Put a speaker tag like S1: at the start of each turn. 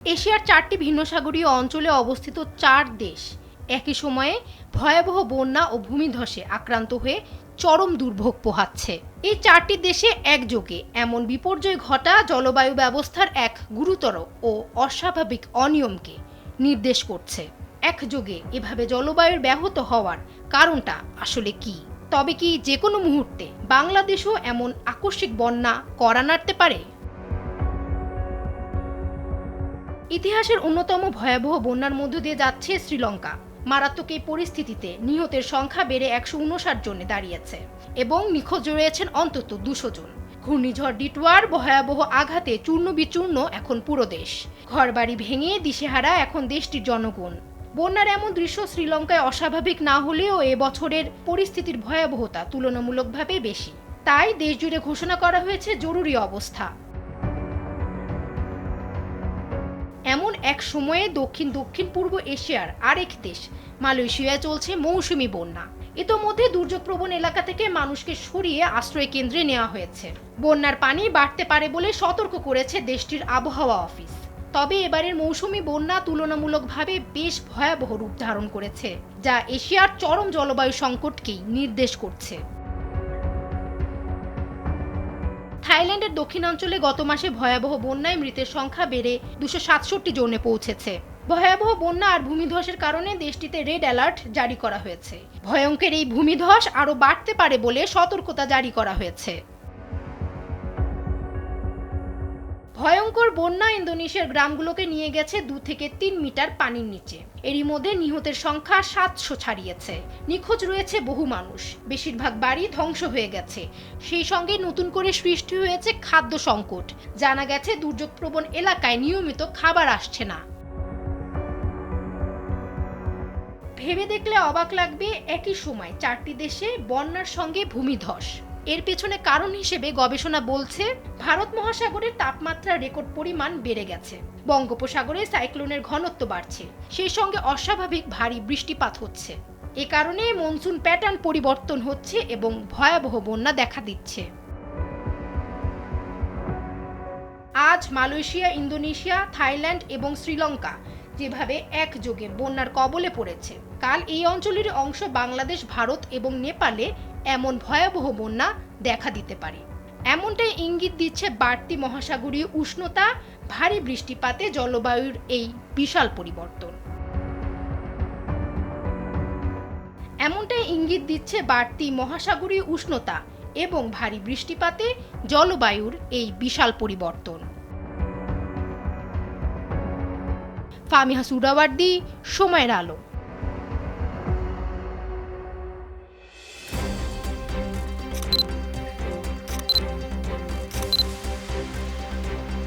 S1: এশিয়ার 4টি ভিন্ন সাগরীয় অঞ্চলে অবস্থিত 4 দেশ একই সময়ে ভয়াবহ বন্যা ও ভূমিধসে আক্রান্ত হয়ে চরম দুর্ভোগ পোহাচ্ছে। এই 4টি দেশে একযোগে এমন বিপর্যয় ঘটা জলবায়ু ব্যবস্থার এক গুরুতর ও অস্বাভাবিক অনিয়মকে নির্দেশ করছে। একযোগে এভাবে জলবায়ুর ব্যাহত হওয়ার কারণটা আসলে কি? তবে কি যে কোনো মুহূর্তে বাংলাদেশও এমন আকস্মিক বন্যা করা নাড়তে পারে? ইতিহাসের অন্যতম ভয়াবহ বন্যার মধ্য দিয়ে যাচ্ছে শ্রীলঙ্কা। মারাত্মক এই পরিস্থিতিতে নিহতের সংখ্যা বেড়ে 159 জনে দাঁড়িয়েছে এবং নিখোঁজ রয়েছেন অন্তত 200 জন। ঘূর্ণিঝড় ডিটওয়ার ভয়াবহ আঘাতে চূর্ণ বিচূর্ণ এখন পুরো দেশ। ঘরবাড়ি ভেঙে দিশেহারা এখন দেশটির জনগণ। বন্যার এমন দৃশ্য শ্রীলঙ্কায় অস্বাভাবিক না হলেও এবছরের পরিস্থিতির ভয়াবহতা তুলনামূলকভাবে বেশি। তাই দেশ জুড়ে ঘোষণা করা হয়েছে জরুরি অবস্থা। এমন এক সময়ে দক্ষিণ পূর্ব এশিয়ার আরেক দেশ মালয়েশিয়ায় চলছে মৌসুমি বন্যা। ইতোমধ্যে দুর্যোগপ্রবণ এলাকা থেকে মানুষকে সরিয়ে আশ্রয় কেন্দ্রে নেওয়া হয়েছে। বন্যার পানি বাড়তে পারে বলে সতর্ক করেছে দেশটির আবহাওয়া অফিস। তবে এবারের মৌসুমি বন্যা তুলনামূলকভাবে বেশ ভয়াবহ রূপ ধারণ করেছে, যা এশিয়ার চরম জলবায়ু সংকটকেই নির্দেশ করছে। থাইল্যান্ডের দক্ষিণাঞ্চলে গত মাসে ভয়াবহ বন্যায় মৃতের সংখ্যা বেড়ে 267 জনে পৌঁছেছে। ভয়াবহ বন্যা আর ভূমিধসের কারণে দেশটিতে রেড অ্যালার্ট জারি করা হয়েছে। ভয়ঙ্কর এই ভূমিধস আরও বাড়তে পারে বলে সতর্কতা জারি করা হয়েছে। ভয়ঙ্কর বন্যা ইন্দোনেশিয়ার গ্রামগুলোকে নিয়ে গেছে 2 থেকে 3 মিটার পানির নিচে। এরই মধ্যে নিহতের সংখ্যা 700 ছাড়িয়েছে। নিখোঁজ রয়েছে বহু মানুষ। বেশিরভাগ বাড়ি ধ্বংস হয়ে গেছে। সেই সঙ্গে নতুন করে সৃষ্টি হয়েছে খাদ্য সংকট। জানা গেছে দুর্যোগপ্রবণ এলাকায় নিয়মিত খাবার আসছে না। ভেবে দেখলে অবাক লাগবে, একই সময় 4টি দেশে বন্যার সঙ্গে ভূমিধস। এর পেছনে কারণ হিসেবে গবেষণা বলছে ভারত মহাসাগরের তাপমাত্রার রেকর্ড পরিমাণ বেড়ে গেছে, বঙ্গোপসাগরে সাইক্লোনের ঘনত্ব বাড়ছে, সেই সঙ্গে অস্বাভাবিক ভারী বৃষ্টিপাত হচ্ছে। এ কারণে মনসুন প্যাটার্ন পরিবর্তন হচ্ছে এবং ভয়াবহ বন্যা দেখা দিচ্ছে। আজ মালয়েশিয়া, ইন্দোনেশিয়া, থাইল্যান্ড এবং শ্রীলঙ্কা যেভাবে একযোগে বন্যার কবলে পড়েছে, কাল এই অঞ্চলের অংশ বাংলাদেশ, ভারত এবং নেপালে এমন ভয়াবহ বন্যা দেখা দিতে পারে। এমনটাই ইঙ্গিত দিচ্ছে বাড়তি মহাসাগরীয় উষ্ণতা, ভারী বৃষ্টিপাতে জলবায়ুর এই বিশাল পরিবর্তন। এমনটাই ইঙ্গিত দিচ্ছে বাড়তি মহাসাগরীয় উষ্ণতা এবং ভারী বৃষ্টিপাতে জলবায়ুর এই বিশাল পরিবর্তন। ফামিহা সুরাওয়ার্দী, সময়ের আলো।